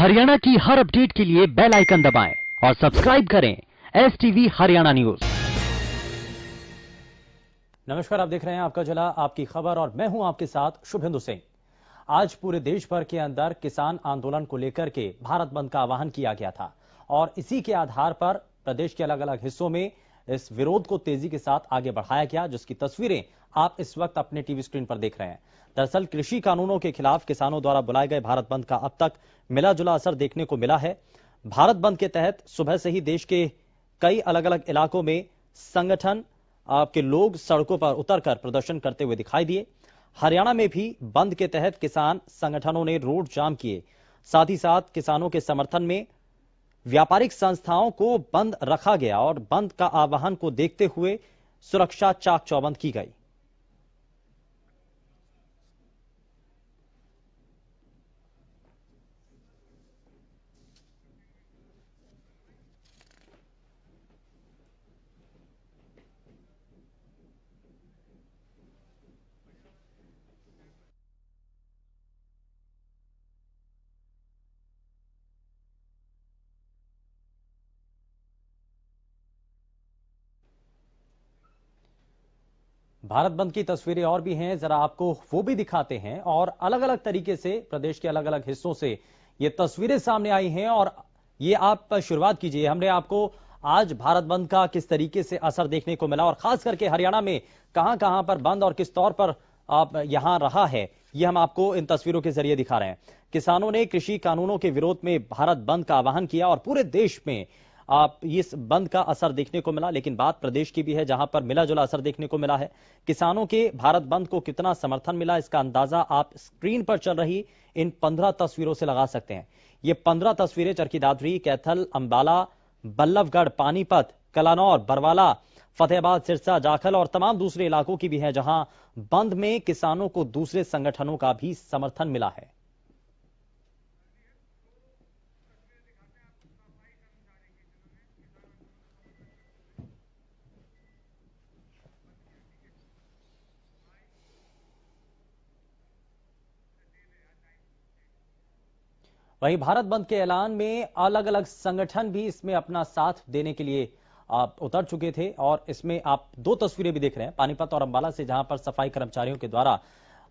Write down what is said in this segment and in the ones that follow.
हरियाणा की हर अपडेट के लिए बेल आइकन दबाएं और सब्सक्राइब करें STV हरियाणा न्यूज। नमस्कार, आप देख रहे हैं आपका जिला आपकी खबर और मैं हूं आपके साथ शुभेंदु सिंह। आज पूरे देश भर के अंदर किसान आंदोलन को लेकर के भारत बंद का आह्वान किया गया था और इसी के आधार पर प्रदेश के अलग अलग हिस्सों में इस विरोध को तेजी के साथ आगे बढ़ाया गया, जिसकी तस्वीरें आप इस वक्त अपने टीवी स्क्रीन पर देख रहे हैं। दरअसल कृषि कानूनों के खिलाफ किसानों द्वारा बुलाए गए भारत बंद का अब तक मिला जुला असर देखने को मिला है। भारत बंद के तहत सुबह से ही देश के कई अलग अलग इलाकों में संगठन के लोग सड़कों पर उतरकर प्रदर्शन करते हुए दिखाई दिए। हरियाणा में भी बंद के तहत किसान संगठनों ने रोड जाम किए। साथ ही साथ किसानों के समर्थन में व्यापारिक संस्थाओं को बंद रखा गया और बंद का आह्वान को देखते हुए सुरक्षा चाक चौबंद की गई। भारत बंद की तस्वीरें और भी हैं, जरा आपको वो भी दिखाते हैं। और अलग अलग तरीके से प्रदेश के अलग अलग हिस्सों से ये तस्वीरें सामने आई हैं और ये आप शुरुआत कीजिए। हमने आपको आज भारत बंद का किस तरीके से असर देखने को मिला और खास करके हरियाणा में कहां कहां पर बंद और किस तौर पर आप यहां रहा है, ये हम आपको इन तस्वीरों के जरिए दिखा रहे हैं। किसानों ने कृषि कानूनों के विरोध में भारत बंद का आह्वान किया और पूरे देश में आप इस बंद का असर देखने को मिला। लेकिन बात प्रदेश की भी है जहां पर मिला जुला असर देखने को मिला है। किसानों के भारत बंद को कितना समर्थन मिला, इसका अंदाजा आप स्क्रीन पर चल रही इन 15 तस्वीरों से लगा सकते हैं। ये 15 तस्वीरें चरखी दादरी, कैथल, अंबाला, बल्लभगढ़, पानीपत, कलानौर, बरवाला, फतेहाबाद, सिरसा, जाखल और तमाम दूसरे इलाकों की भी है जहां बंद में किसानों को दूसरे संगठनों का भी समर्थन मिला है। वहीं भारत बंद के ऐलान में अलग अलग संगठन भी इसमें अपना साथ देने के लिए आप उतर चुके थे और इसमें आप दो तस्वीरें भी देख रहे हैं पानीपत और अंबाला से, जहां पर सफाई कर्मचारियों के द्वारा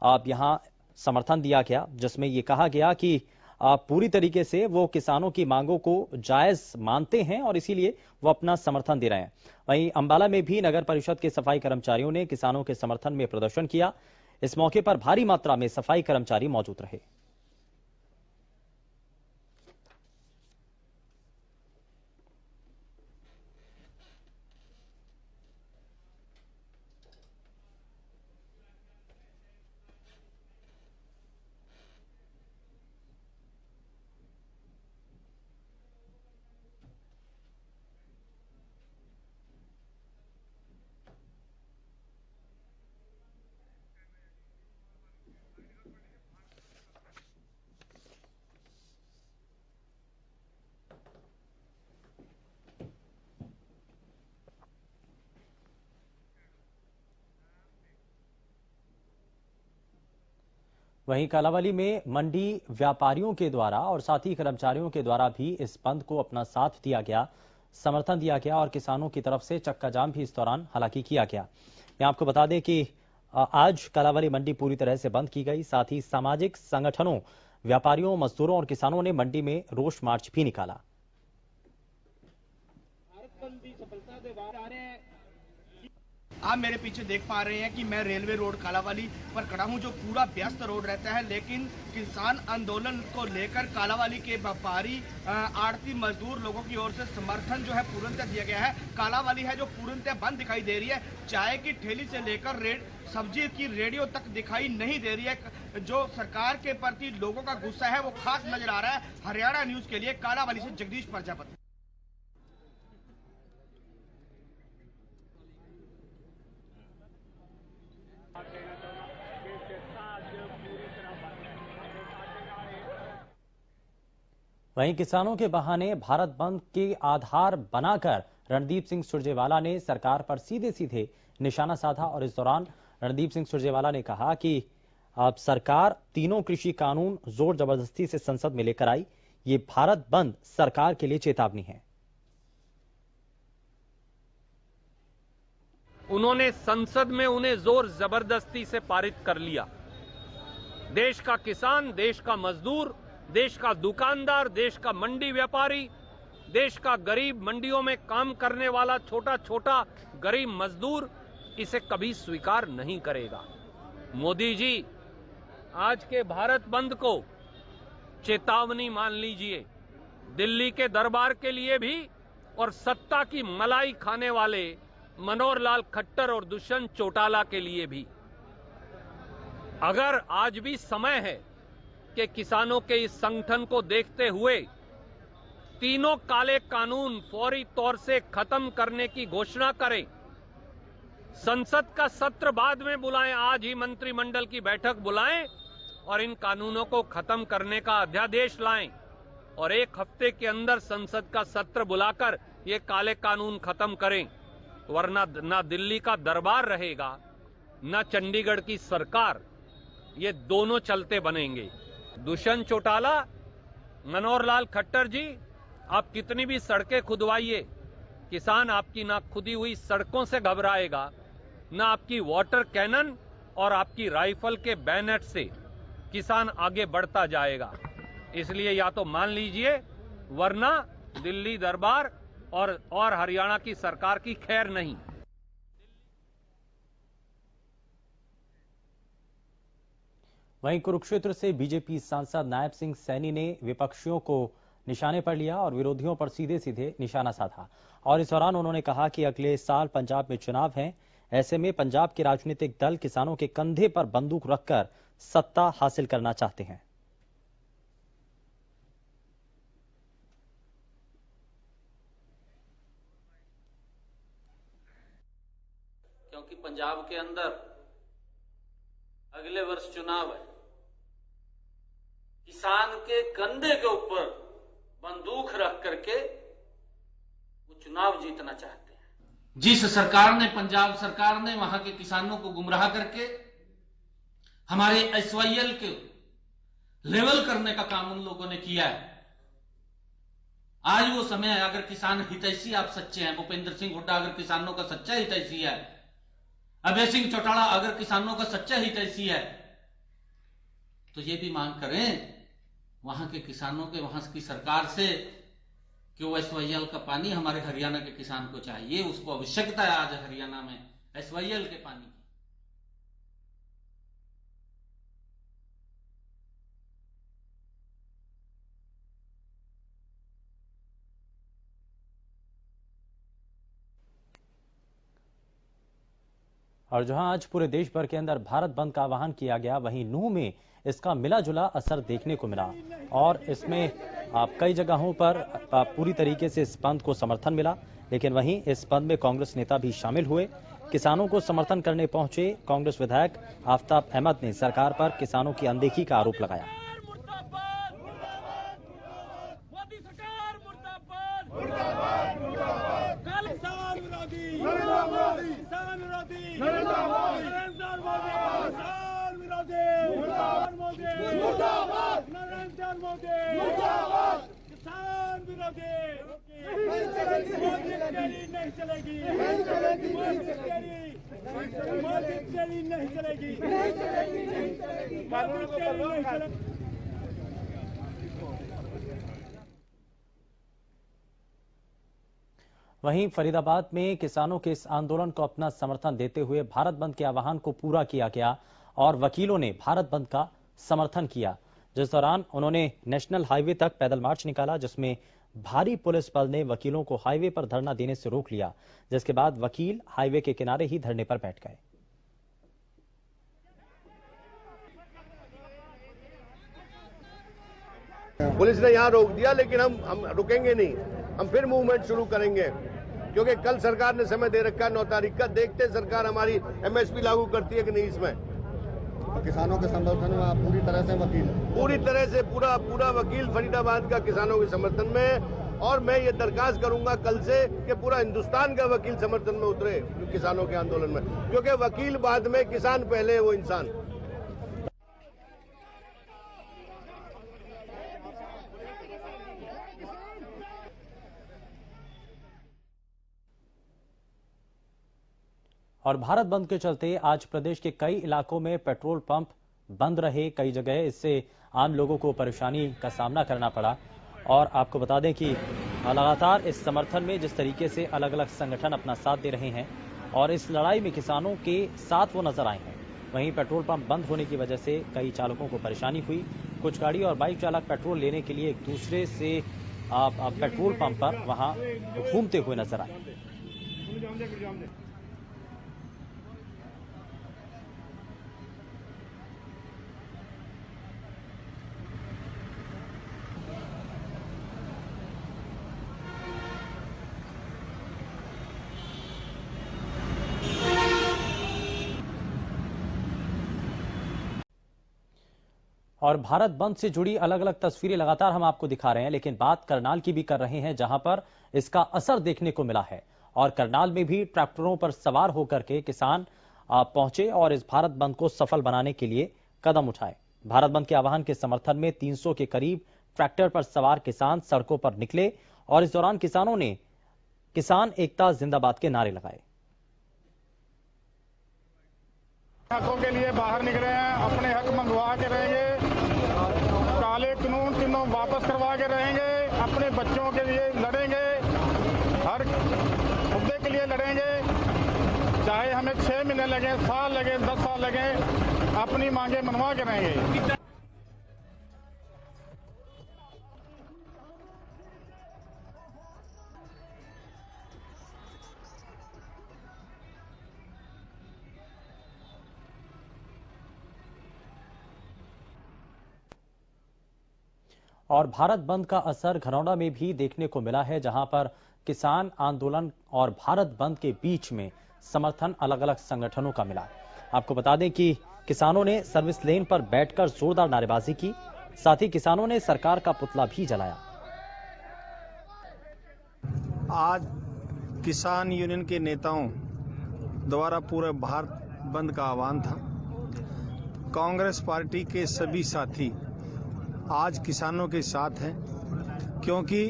आप यहां समर्थन दिया गया, जिसमें यह कहा गया कि पूरी तरीके से वो किसानों की मांगों को जायज मानते हैं और इसीलिए वो अपना समर्थन दे रहे हैं। वहीं अंबाला में भी नगर परिषद के सफाई कर्मचारियों ने किसानों के समर्थन में प्रदर्शन किया। इस मौके पर भारी मात्रा में सफाई कर्मचारी मौजूद रहे। वहीं कालांवाली में मंडी व्यापारियों के द्वारा और साथ ही कर्मचारियों के द्वारा भी इस बंद को अपना साथ दिया गया, समर्थन दिया गया और किसानों की तरफ से चक्का जाम भी इस दौरान हालांकि किया गया। मैं आपको बता दें कि आज कालांवाली मंडी पूरी तरह से बंद की गई। साथ ही सामाजिक संगठनों, व्यापारियों, मजदूरों और किसानों ने मंडी में रोष मार्च भी निकाला। आप मेरे पीछे देख पा रहे हैं कि मैं रेलवे रोड कालांवाली पर खड़ा हूं, जो पूरा व्यस्त रोड रहता है, लेकिन किसान आंदोलन को लेकर कालांवाली के व्यापारी, आड़ती, मजदूर लोगों की ओर से समर्थन जो है पूर्णतः दिया गया है। कालांवाली है जो पूर्णतः बंद दिखाई दे रही है। चाय की ठेली से लेकर सब्जी की रेडियो तक दिखाई नहीं दे रही है। जो सरकार के प्रति लोगों का गुस्सा है वो खास नजर आ रहा है। हरियाणा न्यूज के लिए कालांवाली से जगदीश प्रजापति। वहीं किसानों के बहाने भारत बंद के आधार बनाकर रणदीप सिंह सुरजेवाला ने सरकार पर सीधे सीधे निशाना साधा और इस दौरान रणदीप सिंह सुरजेवाला ने कहा कि अब सरकार तीनों कृषि कानून जोर जबरदस्ती से संसद में लेकर आई। ये भारत बंद सरकार के लिए चेतावनी है। उन्होंने संसद में उन्हें जोर जबरदस्ती से पारित कर लिया। देश का किसान, देश का मजदूर, देश का दुकानदार, देश का मंडी व्यापारी, देश का गरीब, मंडियों में काम करने वाला छोटा छोटा गरीब मजदूर इसे कभी स्वीकार नहीं करेगा। मोदी जी, आज के भारत बंद को चेतावनी मान लीजिए, दिल्ली के दरबार के लिए भी और सत्ता की मलाई खाने वाले मनोहर लाल खट्टर और दुष्यंत चौटाला के लिए भी। अगर आज भी समय है कि किसानों के इस संगठन को देखते हुए तीनों काले कानून फौरी तौर से खत्म करने की घोषणा करें, संसद का सत्र बाद में बुलाएं, आज ही मंत्रिमंडल की बैठक बुलाएं और इन कानूनों को खत्म करने का अध्यादेश लाएं और एक हफ्ते के अंदर संसद का सत्र बुलाकर ये काले कानून खत्म करें, वरना ना दिल्ली का दरबार रहेगा, ना चंडीगढ़ की सरकार, ये दोनों चलते बनेंगे। दुष्यंत चौटाला, मनोहर लाल खट्टर जी, आप कितनी भी सड़कें खुदवाइए, किसान आपकी ना खुदी हुई सड़कों से घबराएगा, ना आपकी वाटर कैनन और आपकी राइफल के बैनट से किसान आगे बढ़ता जाएगा। इसलिए या तो मान लीजिए, वरना दिल्ली दरबार और हरियाणा की सरकार की खैर नहीं। वहीं कुरुक्षेत्र से बीजेपी सांसद नायब सिंह सैनी ने विपक्षियों को निशाने पर लिया और विरोधियों पर सीधे सीधे निशाना साधा और इस दौरान उन्होंने कहा कि अगले साल पंजाब में चुनाव हैं, ऐसे में पंजाब के राजनीतिक दल किसानों के कंधे पर बंदूक रखकर सत्ता हासिल करना चाहते हैं। क्योंकि पंजाब के अंदर अगले वर्ष चुनाव है, किसान के कंधे के ऊपर बंदूक रख करके वो चुनाव जीतना चाहते हैं। जिस सरकार ने, पंजाब सरकार ने वहां के किसानों को गुमराह करके हमारे एसवाईएल के लेवल करने का काम उन लोगों ने किया है। आज वो समय है, अगर किसान हितैषी आप सच्चे हैं, भूपेंद्र सिंह हुड्डा अगर किसानों का सच्चा हितैषी है, अभय सिंह चौटाला अगर किसानों का सच्चा हितैषी है, तो ये भी मांग करें वहां के किसानों के, वहां की सरकार से कि वो एसवाईएल का पानी हमारे हरियाणा के किसान को चाहिए, उसको आवश्यकता है आज हरियाणा में एसवाईएल के पानी की। और जहां आज पूरे देश भर के अंदर भारत बंद का आह्वान किया गया, वहीं नूंह में इसका मिला जुला असर देखने को मिला और इसमें कई जगहों पर पूरी तरीके से इस बंद को समर्थन मिला, लेकिन वहीं इस बंद में कांग्रेस नेता भी शामिल हुए। किसानों को समर्थन करने पहुंचे कांग्रेस विधायक आफ्ताब अहमद ने सरकार पर किसानों की अनदेखी का आरोप लगाया। वहीं फरीदाबाद में किसानों के इस आंदोलन को अपना समर्थन देते हुए भारत बंद के आह्वान को पूरा किया गया और वकीलों ने भारत बंद का समर्थन किया, जिस दौरान उन्होंने नेशनल हाईवे तक पैदल मार्च निकाला, जिसमें भारी पुलिस बल ने वकीलों को हाईवे पर धरना देने से रोक लिया, जिसके बाद वकील हाईवे के किनारे ही धरने पर बैठ गए। पुलिस ने यहाँ रोक दिया, लेकिन हम रुकेंगे नहीं, हम फिर मूवमेंट शुरू करेंगे, क्योंकि कल सरकार ने समय दे रखा है 9 तारीख का। देखते सरकार हमारी एमएसपी लागू करती है कि नहीं। इसमें तो किसानों के समर्थन में आप पूरी तरह से वकील, पूरी तरह से पूरा वकील फरीदाबाद का किसानों के समर्थन में। और मैं ये दरखास्त करूंगा कल से कि पूरा हिंदुस्तान का वकील समर्थन में उतरे किसानों के आंदोलन में, क्योंकि वकील बाद में, किसान पहले है वो इंसान। और भारत बंद के चलते आज प्रदेश के कई इलाकों में पेट्रोल पंप बंद रहे कई जगह। इससे आम लोगों को परेशानी का सामना करना पड़ा। और आपको बता दें कि लगातार इस समर्थन में जिस तरीके से अलग अलग संगठन अपना साथ दे रहे हैं और इस लड़ाई में किसानों के साथ वो नजर आए हैं, वहीं पेट्रोल पंप बंद होने की वजह से कई चालकों को परेशानी हुई। कुछ गाड़ी और बाइक चालक पेट्रोल लेने के लिए एक दूसरे से पेट्रोल पंप पर वहां घूमते हुए नजर आए। और भारत बंद से जुड़ी अलग अलग तस्वीरें लगातार हम आपको दिखा रहे हैं, लेकिन बात करनाल की भी कर रहे हैं, जहां पर इसका असर देखने को मिला है। और करनाल में भी ट्रैक्टरों पर सवार होकर के किसान पहुंचे और इस भारत बंद को सफल बनाने के लिए कदम उठाए। भारत बंद के आह्वान के समर्थन में 300 के करीब ट्रैक्टर पर सवार किसान सड़कों पर निकले और इस दौरान किसानों ने किसान एकता जिंदाबाद के नारे लगाए। हकों के लिए बाहर निकले हैं, अपने हक मंगवा के रहेंगे, काले कानून तीनों वापस करवा के रहेंगे, अपने बच्चों के लिए लड़ेंगे, हर मुद्दे के लिए लड़ेंगे, चाहे हमें 6 महीने लगे, साल लगे, 10 साल लगे, अपनी मांगे मनवा के रहेंगे। और भारत बंद का असर घरौंडा में भी देखने को मिला है, जहां पर किसान आंदोलन और भारत बंद के बीच में समर्थन अलग अलग संगठनों का मिला। आपको बता दें कि किसानों ने सर्विस लेन पर बैठकर जोरदार नारेबाजी की, साथ ही किसानों ने सरकार का पुतला भी जलाया। आज किसान यूनियन के नेताओं द्वारा पूरे भारत बंद का आह्वान था। कांग्रेस पार्टी के सभी साथी आज किसानों के साथ हैं, क्योंकि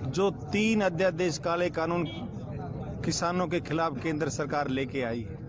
जो 3 अध्यादेश काले कानून किसानों के खिलाफ केंद्र सरकार लेके आई है,